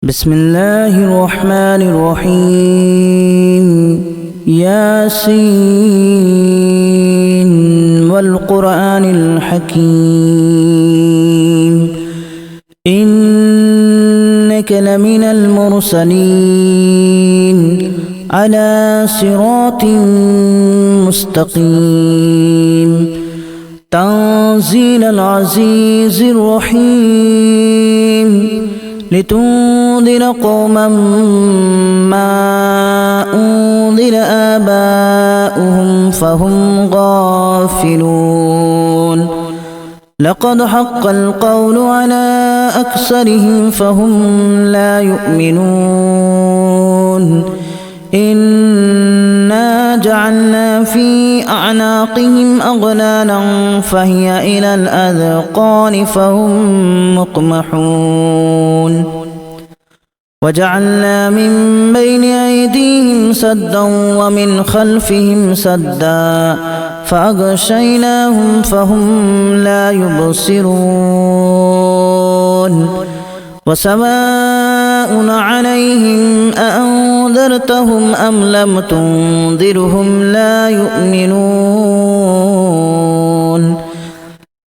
بسم الله الرحمن الرحيم ياسين والقرآن الحكيم إنك لمن المرسلين على صراط مستقيم تنزيل العزيز الرحيم لتنذر قوما ما أنذر آباؤهم فهم غافلون لقد حق القول على أكثرهم فهم لا يؤمنون إنا جعلنا في أعناقهم أغلالا فهي إلى الأذقان فهم مقمحون وجعلنا من بين أيديهم سدا ومن خلفهم سدا فأغشيناهم فهم لا يبصرون وسواء عليهم أأنذرتهم أم لم تنذرهم لا يؤمنون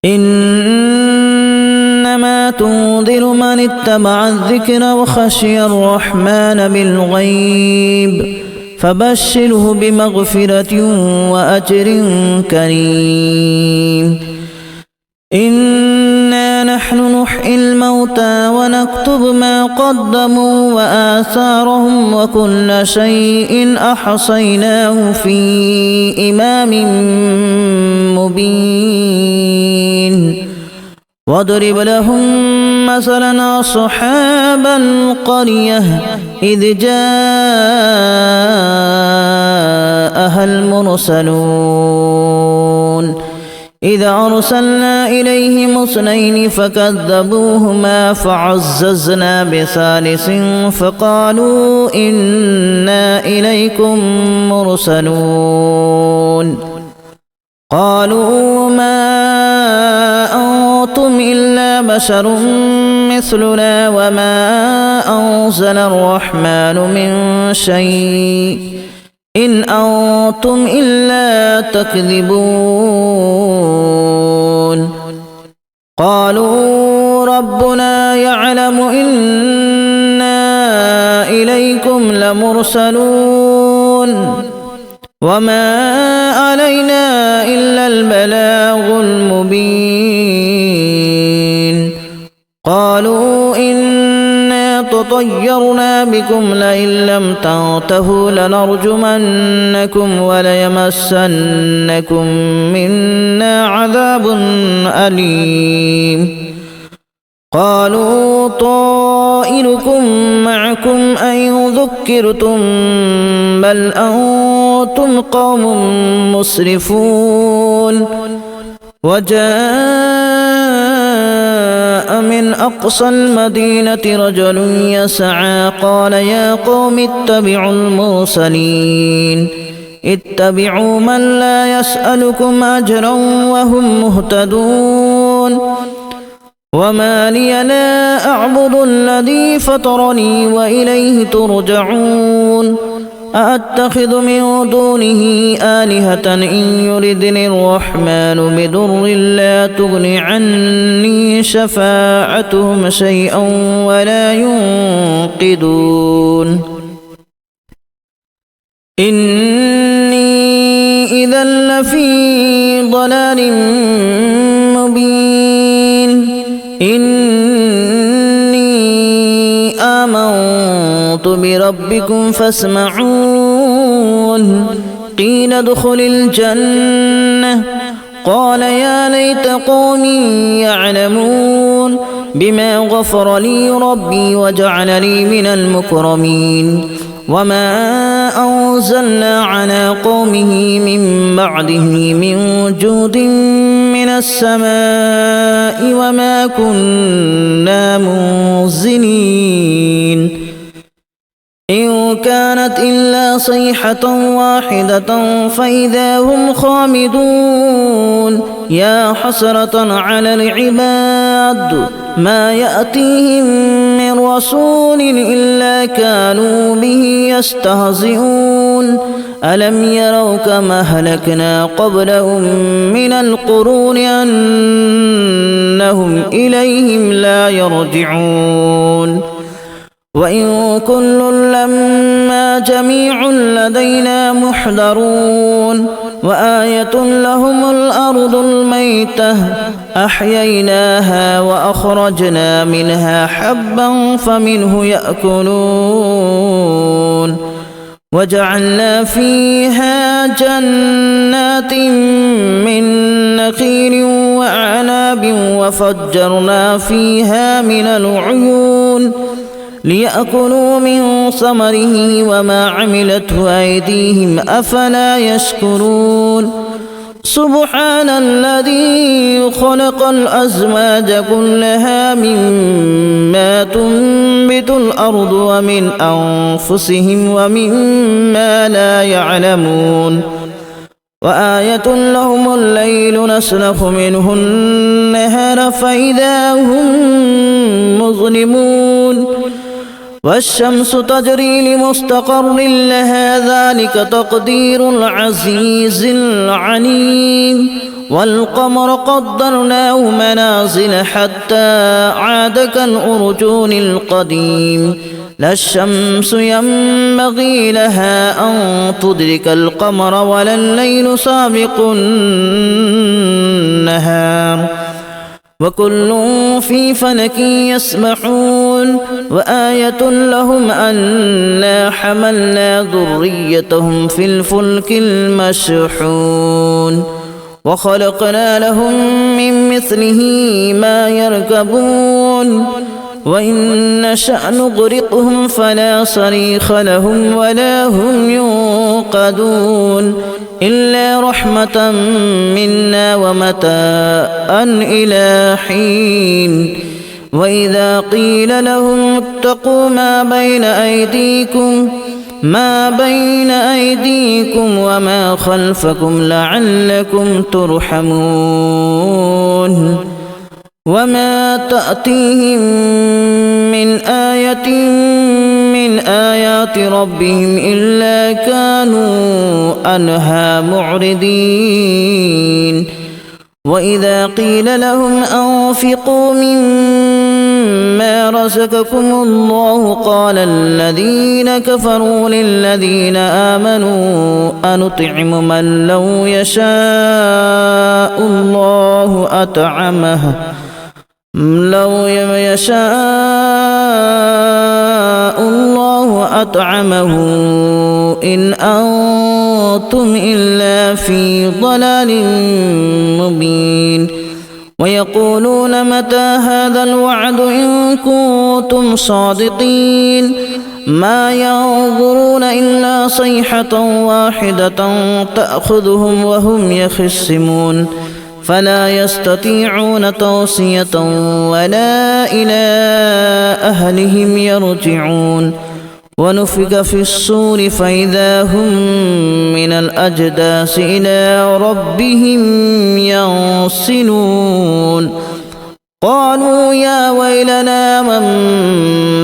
إنما تنذر من اتبع الذكر وخشي الرحمن بالغيب فبشره بمغفرة وأجر كريم إنا نحن نحيي الموتى ونكتب ما قدموا وآثارهم وكل شيء أحصيناه في إمام مبين واضرب لهم مثلا أصحاب القرية إذ جاءها المرسلون إذا أرسلنا إليهم اثنين فكذبوهما فعززنا بثالث فقالوا إنا إليكم مرسلون قالوا ما أنتم إلا بشر مثلنا وما أنزل الرحمن من شيء إن أنتم إلا تكذبون قالوا ربنا يعلم إنا إليكم لمرسلون وما علينا إلا البلاغ المبين قالوا إنا تطيرنا بكم لئن لم تنتهوا لنرجمنكم وليمسنكم منا عذاب أليم قالوا طائركم معكم أئن ذكرتم بل أنتم قوم مسرفون وجاء من أقصى المدينة رجل يسعى قال يا قوم اتبعوا المرسلين اتبعوا من لا يسألكم أجرا وهم مهتدون وما لي لا أعبد الذي فطرني وإليه ترجعون أأتخذ من دونه آلهة إن يردني الرحمن بضر لا تغن عني شفاعتهم شيئا ولا ينقذون إني إذا لفي ضلال مبين إني آمنت بربكم فاسمعون قيل ادخل الجنة قال يا ليت قومي يعلمون بما غفر لي ربي وجعلني من المكرمين وما أنزلنا على قومه من بعده من جود من السماء وما كنا منزلين إن كانت إلا صيحة واحدة فإذا هم خامدون يا حسرة على العباد ما يأتيهم من من رسول إلا كانوا به يستهزئون ألم يروا كما أهلكنا قبلهم من القرون أنهم إليهم لا يرجعون وإن كل لما جميع لدينا محضرون وآية لهم الأرض الميتة أحييناها وأخرجنا منها حبا فمنه يأكلون وجعلنا فيها جنات من نخيل وأعناب وفجرنا فيها من العيون ليأكلوا من ثمره وما عملته أيديهم أفلا يشكرون سبحان الذي خلق الأزواج كلها مما تنبت الأرض ومن أنفسهم ومما لا يعلمون وآية لهم الليل نسلخ منه النهار فإذا هم مظلمون والشمس تجري لمستقر لها ذلك تقدير العزيز العليم والقمر قدرناه منازل حتى عاد كالأرجون القديم لا الشمس ينبغي لها أن تدرك القمر ولا الليل سابق النهار وكل في فلك يسبحون وآية لهم أنا حملنا ذريتهم في الفلك المشحون وخلقنا لهم من مثله ما يركبون وإن نشأ نغرقهم فلا صريخ لهم ولا هم ينقذون إلا رحمة منا ومتاعا إلى حين وإذا قيل لهم اتقوا ما بين أيديكم وما خلفكم لعلكم ترحمون وما تأتيهم من آية من آيات ربهم إلا كانوا عنها معرضين وإذا قيل لهم أنفقوا مما رزقكم الله قال الذين كفروا للذين آمنوا أنطعم من لو يشاء الله أطعمه إن أنتم إلا في ضلال مبين ويقولون متى هذا الوعد إن كنتم صادقين ما ينظرون إلا صيحة واحدة تأخذهم وهم يخصمون فلا يستطيعون توصية ولا إلى أهلهم يرجعون ونفخ في الصور فإذا هم من الأجداث إلى ربهم ينسلون قالوا يا ويلنا من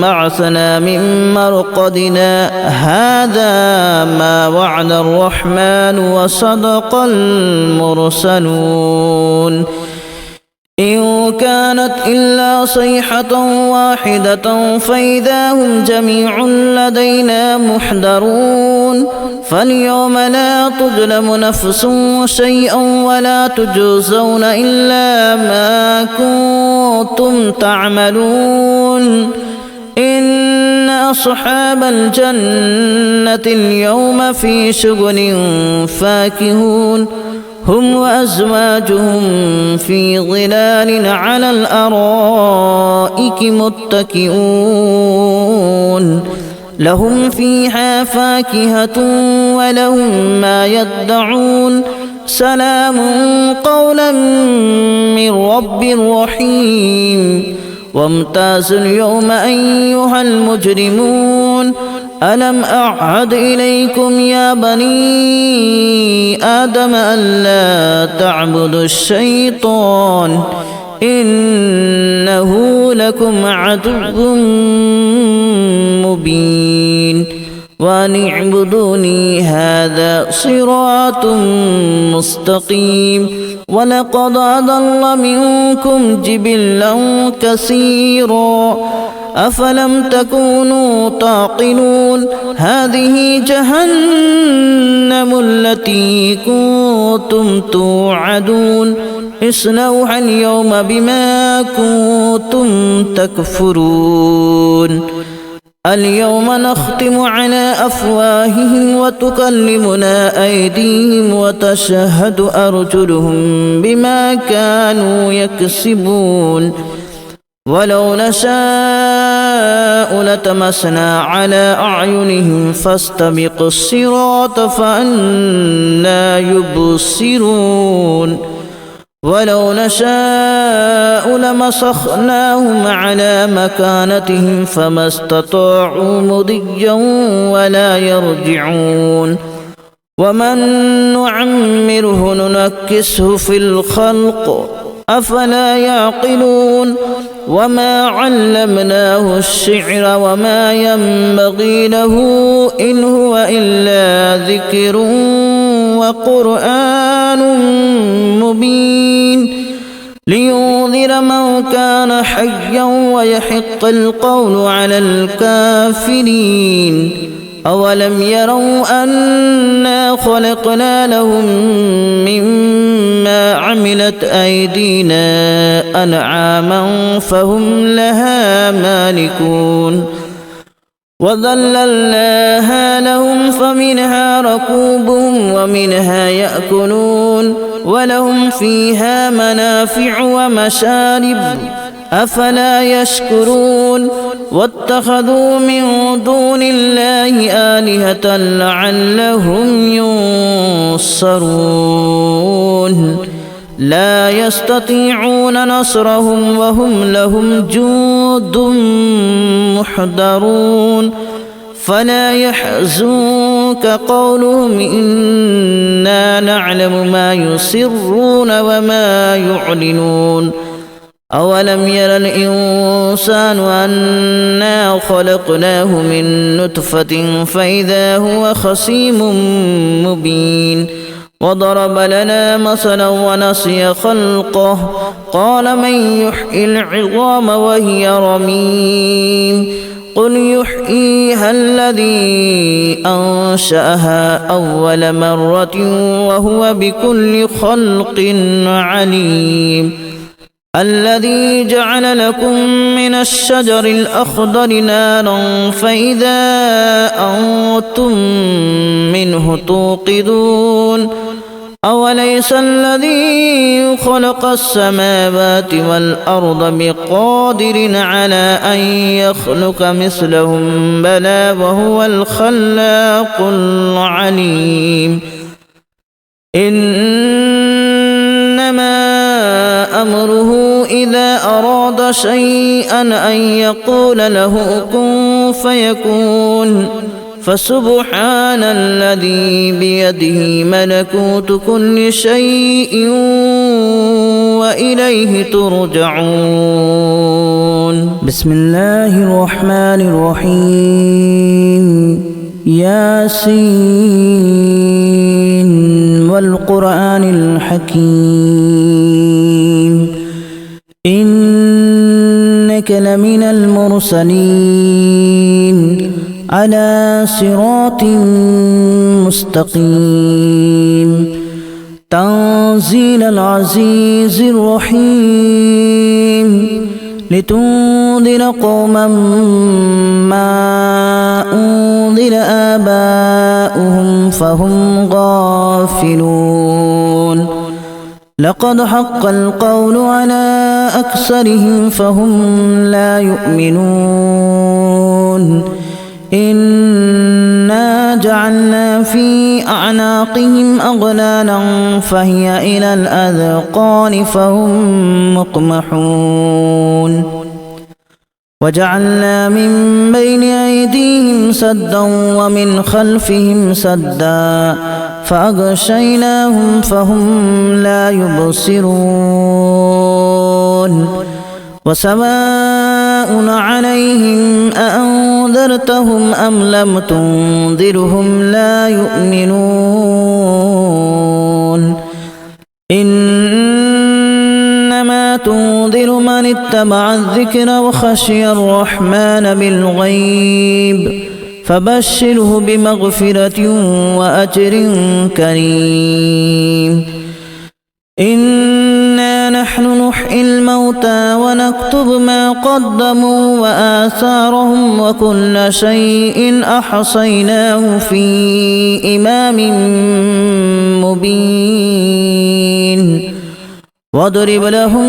بعثنا من مرقدنا هذا ما وعد الرحمن وصدق المرسلون إن كانت إلا صيحة واحدة فإذا هم جميع لدينا محضرون فاليوم لا تظلم نفس شيئا ولا تجزون إلا ما كنتم تعملون إن أصحاب الجنة اليوم في شغل فاكهون هم وأزواجهم في ظلال على الأرائك متكئون لهم فيها فاكهة ولهم ما يدعون سلام قولا من رب رحيم وامتازوا اليوم أيها المجرمون ألم أعهد إليكم يا بني آدم ألا تعبدوا الشيطان إنه لكم عدو مبين وأن اعبدوني هذا صراط مستقيم ولقد أضل منكم جبلا كثيرا أفلم تكونوا تعقلون هذه جهنم التي كنتم توعدون اصلوها اليوم بما كنتم تكفرون اليوم نختم على أفواههم وتكلمنا أيديهم وتشهد أرجلهم بما كانوا يكسبون ولو نشاء لتمسنا على أعينهم فاستبقوا الصراط فأنى يبصرون ولو نشاء لمسخناهم على مكانتهم فما استطاعوا مضيا ولا يرجعون ومن نعمره ننكسه في الخلق أفلا يعقلون وما علمناه الشعر وما ينبغي له إن هو إلا ذكر وقرآن مبين لينذر من كان حيا ويحق القول على الكافرين أولم يروا أنا خلقنا لهم مما عملت أيدينا أنعاما فهم لها مالكون وذللناها لهم فمنها ركوبهم ومنها يأكلون ولهم فيها منافع ومشارب أفلا يشكرون واتخذوا من دون الله آلهة لعلهم ينصرون لا يستطيعون نصرهم وهم لهم جند محضرون فلا يحزنك قولهم إنا نعلم ما يسرون وما يعلنون أولم ير الإنسان أنا خلقناه من نطفة فإذا هو خصيم مبين وضرب لنا مثلا ونسي خلقه قال من يحيي العظام وهي رميم قل يحييها الذي أنشأها أول مرة وهو بكل خلق عليم الذي جعل لكم من الشجر الأخضر نارا فإذا أنتم منه توقدون أوليس الذي خلق السماوات والأرض بقادر على أن يخلق مثلهم بلى وهو الخلاق العليم إنما أمره إذا أراد شيئا أن يقول له كن فيكون فسبحان الذي بيده ملكوت كل شيء وإليه ترجعون بسم الله الرحمن الرحيم ياسين والقرآن الحكيم إنك لمن المرسلين على صراط مستقيم تنزيل العزيز الرحيم لتنذر قوما ما أنذر آباؤهم فهم غافلون لقد حق القول على أكثرهم فهم لا يؤمنون إنا جعلنا في أعناقهم أغلالا فهي إلى الأذقان فهم مقمحون وجعلنا من بين أيديهم سدا ومن خلفهم سدا فأغشيناهم فهم لا يبصرون وسواء عليهم أأنذرتهم أم لم تنذرهم لا يؤمنون إنما تنذر من اتبع الذكر وخشي الرحمن بالغيب فبشره بمغفرة وأجر كريم إنا نحن نحيي الموتى ونكتب ما قدموا وآثارهم وكل شيء أحصيناه في إمام مبين واضرب لهم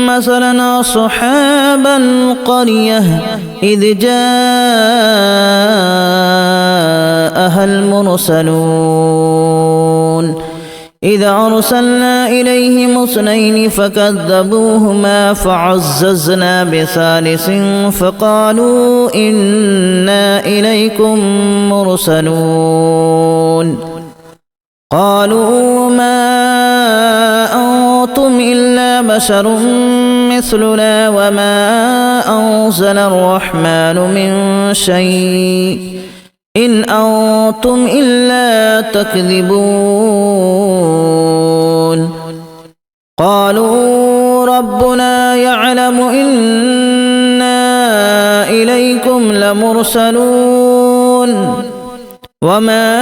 مثلا أصحاب القرية إذ جاءها المرسلون إذا أرسلنا إليهم اثنين فكذبوهما فعززنا بثالث فقالوا إنا إليكم مرسلون قالوا ما أنتم إلا بشر مثلنا وما أنزل الرحمن من شيء إن أنتم إلا تكذبون قالوا ربنا يعلم إنا إليكم لمرسلون وما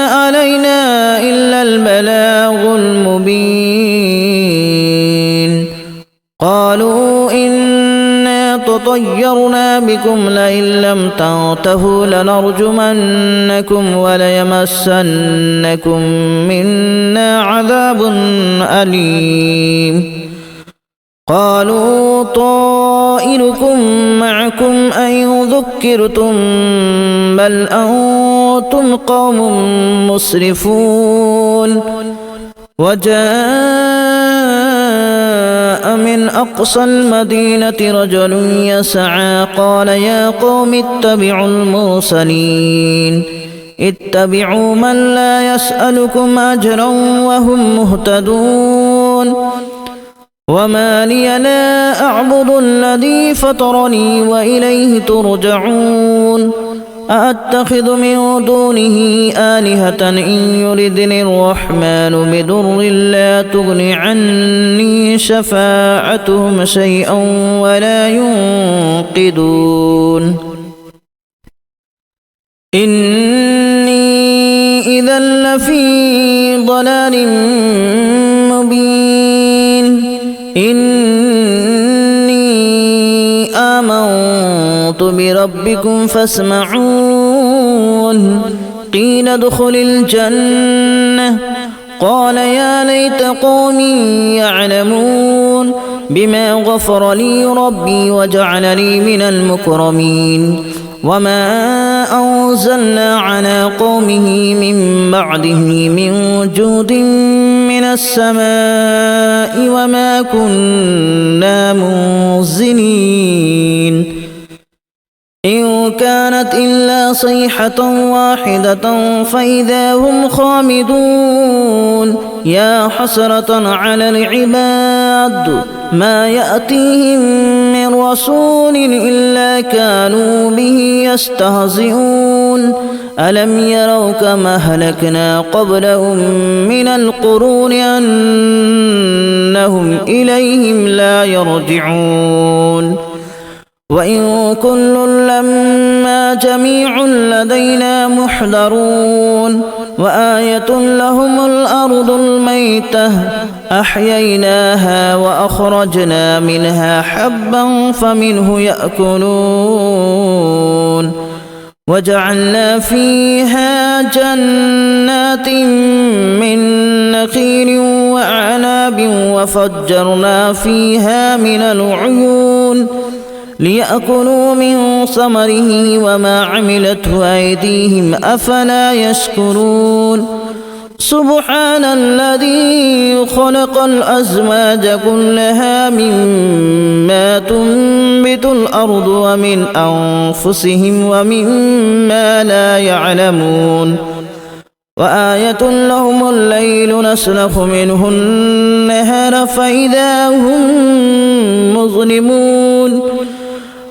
علينا إلا البلاغ المبين قالوا إنا تطيرنا بكم لئن لم تنتهوا لنرجمنكم وليمسنكم منا عذاب أليم قالوا طائركم معكم أن ذكرتم بل أنتم قوم مسرفون وجاء من أقصى المدينة رجل يسعى قال يا قوم اتبعوا المرسلين اتبعوا من لا يسألكم أجرا وهم مهتدون وما لي لا أعبد الذي فطرني وإليه ترجعون أأتخذ من دونه آلهة إن يردني الرحمن بضر لا تغن عني شفاعتهم شيئا ولا ينقذون إني إذا لفي ضلال مبين إني آمنت بربكم فاسمعون قيل ادخل الجنة قال يا ليت قومي يعلمون بما غفر لي ربي وجعلني من المكرمين وما أنزلنا على قومه من بعده من جود من السماء وما كنا منزلين إن كانت إلا صيحة واحدة فإذا هم خامدون يا حسرة على العباد ما يأتيهم من رسول إلا كانوا به يستهزئون ألم يروا كما أهلكنا قبلهم من القرون أنهم إليهم لا يرجعون وإن كل لما جميع لدينا محضرون وآية لهم الأرض الميتة أحييناها وأخرجنا منها حبا فمنه يأكلون وجعلنا فيها جنات من نخيل وأعناب وفجرنا فيها من العيون ليأكلوا من ثمره وما عملته أيديهم أفلا يشكرون سبحان الذي خلق الأزواج كلها مما تنبت الأرض ومن أنفسهم ومما لا يعلمون وآية لهم الليل نسلخ منه النهار فإذا هم مظلمون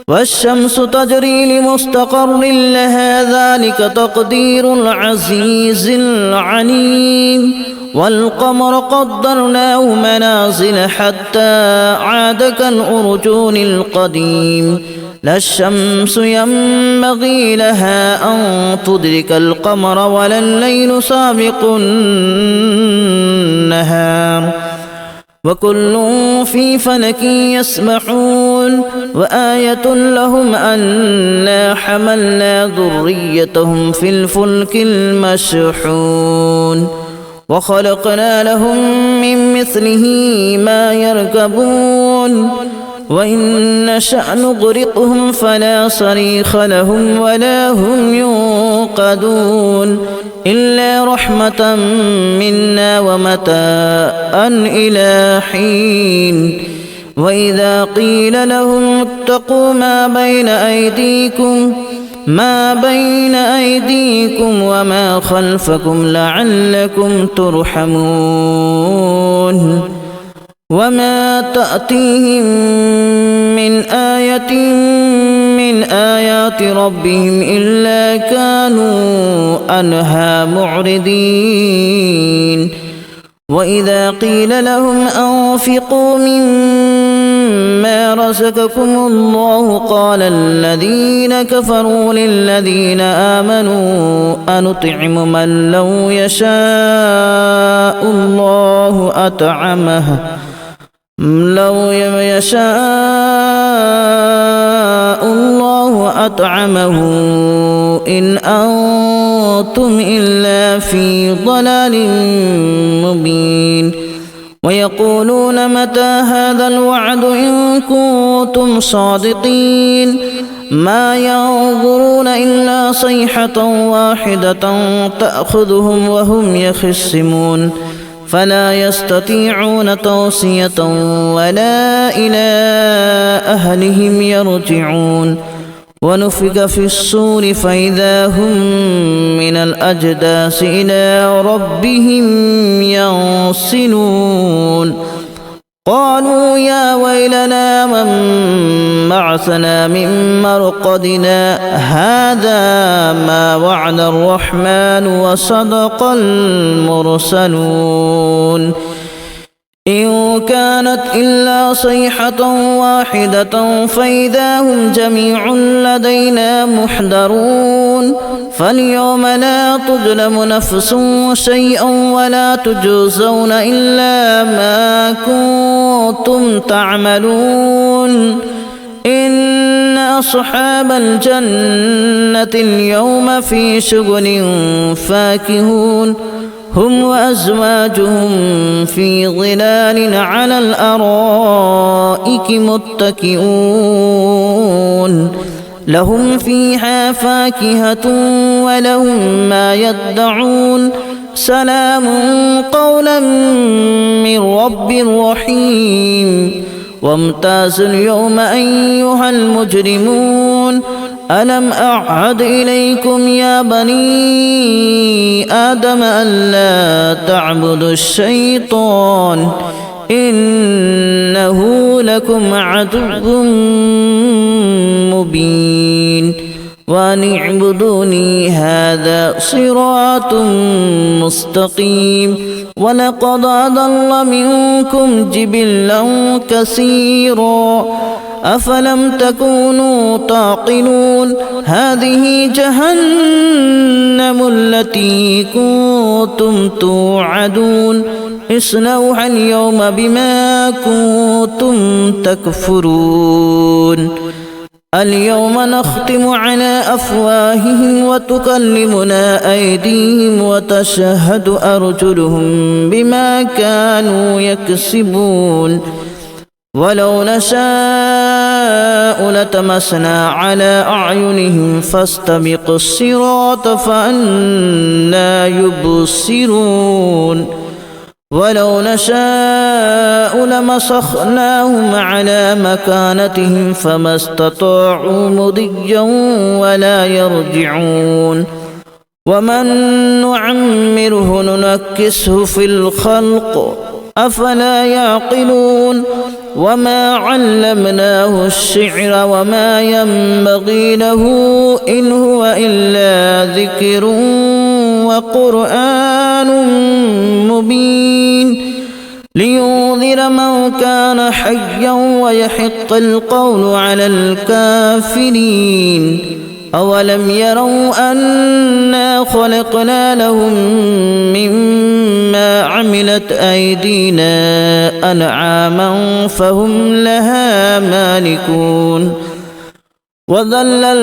والشمس تجري لمستقر لها ذلك تقدير العزيز العليم والقمر قدرناه منازل حتى عاد كالأرجون القديم لا الشمس ينبغي لها أن تدرك القمر ولا الليل سابق النهار وكل في فلك يسبحون وآية لهم أنا حملنا ذريتهم في الفلك المشحون وخلقنا لهم من مثله ما يركبون وإن نشأ نغرقهم فلا صريخ لهم ولا هم ينقذون إلا رحمة منا ومتاعا إلى حين وإذا قيل لهم اتقوا ما بين أيديكم وما خلفكم لعلكم ترحمون وما تأتيهم من آية من آيات ربهم إلا كانوا عنها معرضين وإذا قيل لهم أنفقوا مما رزقكم الله قال الذين كفروا للذين آمنوا أنطعم من لو يشاء الله أطعمه إن أنتم إلا في ضلال مبين ويقولون متى هذا الوعد إن كنتم صادقين ما ينظرون إلا صيحة واحدة تأخذهم وهم يخصمون فلا يستطيعون توصية ولا إلى أهلهم يرجعون ونفخ في الصور فإذا هم من الأجداث إلى ربهم ينسلون قالوا يا ويلنا من بعثنا من مرقدنا هذا ما وعد الرحمن وصدق المرسلون إن كانت إلا صيحة واحدة فإذا هم جميع لدينا محضرون فاليوم لا تظلم نفس شيئا ولا تجزون إلا ما كنتم تعملون إن أصحاب الجنة اليوم في شغل فاكهون هم وأزواجهم في ظلال على الأرائك متكئون لهم فيها فاكهة ولهم ما يدعون سلام قولا من رب رحيم وامتازوا اليوم أيها المجرمون ألم أعهد إليكم يا بني آدم ألا تعبدوا الشيطان إنه لكم عدو مبين وأن اعبدوني هذا صراط مستقيم ولقد أضل منكم جبلا كثيرا أفلم تكونوا تعقلون هذه جهنم التي كنتم توعدون اصلوها اليوم بما كنتم تكفرون اليوم نختم على أفواههم وتكلمنا أيديهم وتشهد أرجلهم بما كانوا يكسبون ولو نشاء لتمسنا على أعينهم فاستبقوا الصراط فأنى يبصرون ولو نشاء لمسخناهم على مكانتهم فما استطاعوا مضيا ولا يرجعون ومن نعمره ننكسه في الخلق أفلا يعقلون وما علمناه الشعر وما ينبغي له إن هو إلا ذكر وقرآن مبين لينذر من كان حيا ويحق القول على الكافرين أولم يروا أنا خلقنا لهم مما عملت أيدينا أنعاما فهم لها مالكون وذلل